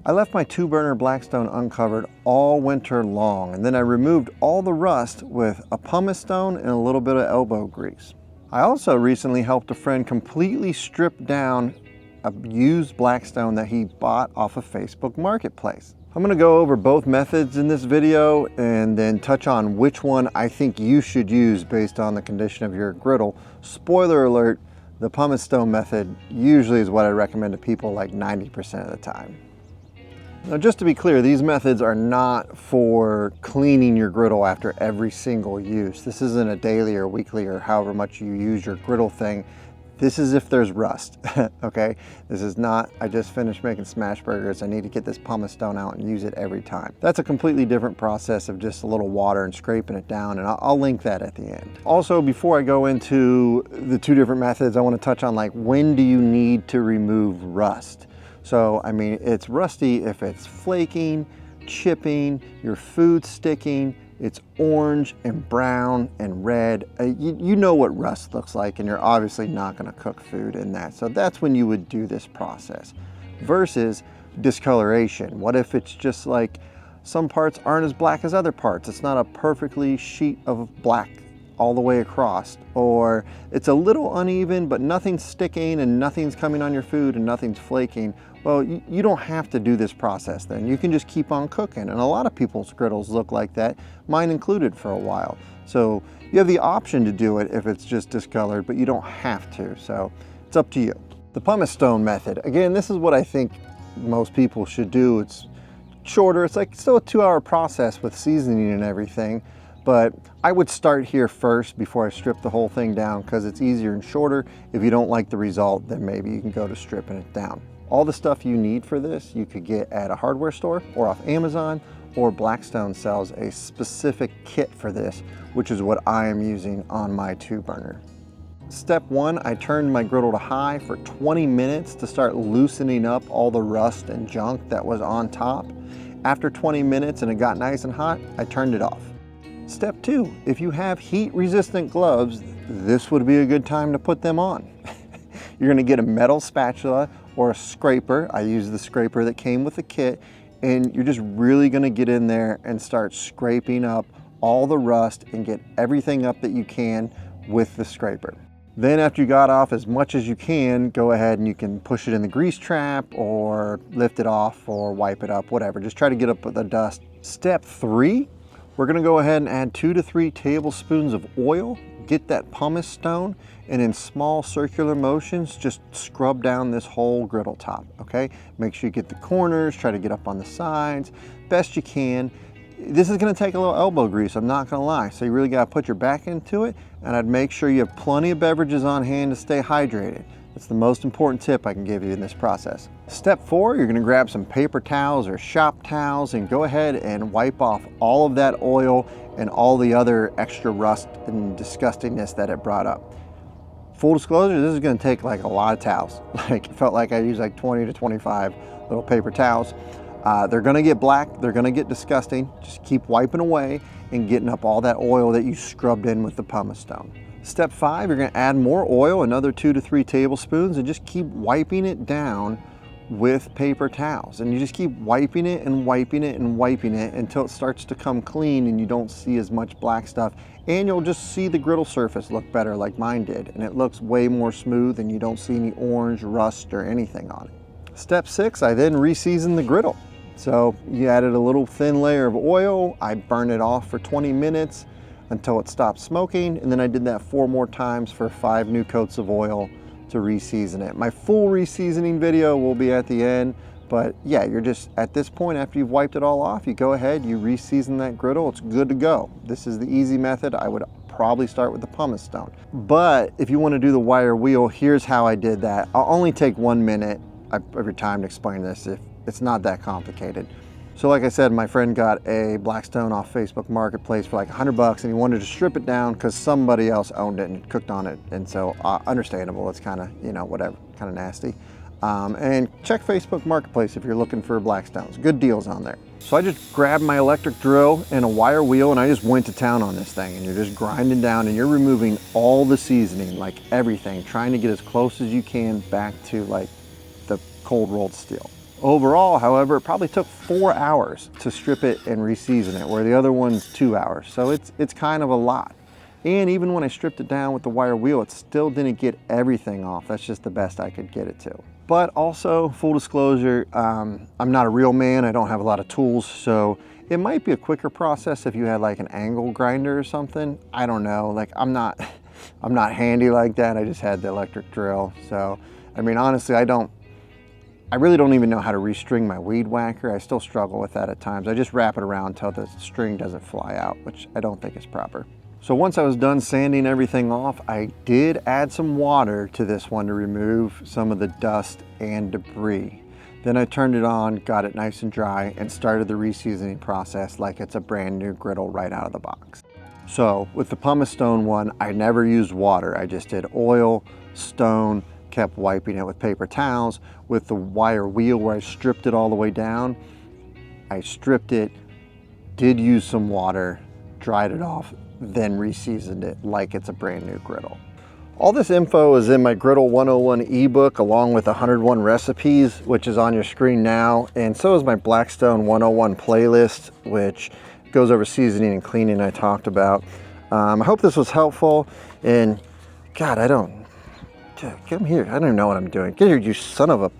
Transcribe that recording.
I left my 2-burner Blackstone uncovered all winter long, and then I removed all the rust with a pumice stone and a little bit of elbow grease. I also recently helped a friend completely strip down a used Blackstone that he bought off of Facebook Marketplace. I'm going to go over both methods in this video and then touch on which one I think you should use based on the condition of your griddle. Spoiler alert, the pumice stone method usually is what I recommend to people like 90% of the time. Now, just to be clear, these methods are not for cleaning your griddle after every single use. This isn't a daily or weekly or however much you use your griddle thing. This is if there's rust, okay? This is not, I just finished making smash burgers, I need to get this pumice stone out and use it every time. That's a completely different process of just a little water and scraping it down, and I'll link that at the end. Also, before I go into the two different methods, I wanna touch on like, when do you need to remove rust? So, I mean, it's rusty if it's flaking, chipping, your food sticking, it's orange and brown and red. You know what rust looks like, and you're obviously not gonna cook food in that. So that's when you would do this process. Versus discoloration. What if it's just like some parts aren't as black as other parts? It's not a perfectly sheet of black all the way across, or it's a little uneven but nothing's sticking and nothing's coming on your food and nothing's flaking. Well, you don't have to do this process then. You can just keep on cooking, and a lot of people's griddles look like that, mine included for a while. So you have the option to do it if it's just discolored, but you don't have to, so it's up to you. The pumice stone method, again, this is what I think most people should do. It's shorter, it's like still a 2-hour process with seasoning and everything, but I would start here first before I strip the whole thing down because it's easier and shorter. If you don't like the result, then maybe you can go to stripping it down. All the stuff you need for this, you could get at a hardware store or off Amazon, or Blackstone sells a specific kit for this, which is what I am using on my 2-burner. Step 1, I turned my griddle to high for 20 minutes to start loosening up all the rust and junk that was on top. After 20 minutes and it got nice and hot, I turned it off. Step 2, if you have heat-resistant gloves, this would be a good time to put them on. You're gonna get a metal spatula or a scraper. I use the scraper that came with the kit, and you're just really gonna get in there and start scraping up all the rust and get everything up that you can with the scraper. Then after you got off as much as you can, go ahead and you can push it in the grease trap or lift it off or wipe it up, whatever. Just try to get up the dust. Step 3, we're gonna go ahead and add 2 to 3 tablespoons of oil, get that pumice stone, and in small circular motions, just scrub down this whole griddle top, okay? Make sure you get the corners, try to get up on the sides, best you can. This is gonna take a little elbow grease, I'm not gonna lie, so you really gotta put your back into it, and I'd make sure you have plenty of beverages on hand to stay hydrated. That's the most important tip I can give you in this process. Step 4, you're gonna grab some paper towels or shop towels and go ahead and wipe off all of that oil and all the other extra rust and disgustingness that it brought up. Full disclosure, this is gonna take like a lot of towels. Like, it felt like I used like 20 to 25 little paper towels. They're gonna get black, they're gonna get disgusting. Just keep wiping away and getting up all that oil that you scrubbed in with the pumice stone. Step 5, you're gonna add more oil, another 2 to 3 tablespoons, and just keep wiping it down with paper towels. And you just keep wiping it and wiping it and wiping it until it starts to come clean and you don't see as much black stuff. And you'll just see the griddle surface look better like mine did. And it looks way more smooth and you don't see any orange, rust, or anything on it. Step 6, I then reseasoned the griddle. So you added a little thin layer of oil. I burned it off for 20 minutes until it stopped smoking. And then I did that 4 more times for 5 new coats of oil to reseason it. My full reseasoning video will be at the end, but yeah, you're just, at this point, after you've wiped it all off, you go ahead, you reseason that griddle, it's good to go. This is the easy method. I would probably start with the pumice stone. But if you want to do the wire wheel, here's how I did that. I'll only take 1 minute every time to explain this. If it's not that complicated. So like I said, my friend got a Blackstone off Facebook Marketplace for like $100, and he wanted to strip it down because somebody else owned it and cooked on it. And so understandable, it's kind of, you know, whatever, kind of nasty. And check Facebook Marketplace if you're looking for Blackstones. Good deals on there. So I just grabbed my electric drill and a wire wheel, and I just went to town on this thing. And you're just grinding down and you're removing all the seasoning, like everything, trying to get as close as you can back to like the cold rolled steel. Overall, however, it probably took 4 hours to strip it and reseason it, where the other one's 2 hours. So it's kind of a lot. And even when I stripped it down with the wire wheel, it still didn't get everything off. That's just the best I could get it to. But also, full disclosure, I'm not a real man. I don't have a lot of tools, so it might be a quicker process if you had like an angle grinder or something. I don't know. Like I'm not handy like that. I just had the electric drill. So, I mean, honestly, I really don't even know how to restring my weed whacker. I still struggle with that at times. I just wrap it around until the string doesn't fly out, which I don't think is proper. So once I was done sanding everything off, I did add some water to this one to remove some of the dust and debris. Then I turned it on, got it nice and dry, and started the reseasoning process like it's a brand new griddle right out of the box. So with the pumice stone one, I never used water. I just did oil, stone, kept wiping it with paper towels. With the wire wheel where I stripped it all the way down, I stripped it, did use some water, dried it off, then reseasoned it like it's a brand new griddle. All this info is in my Griddle 101 ebook along with 101 recipes, which is on your screen now, and so is my Blackstone 101 playlist, which goes over seasoning and cleaning I talked about. I hope this was helpful, and God, get him here. I don't even know what I'm doing. Get here, you son of a...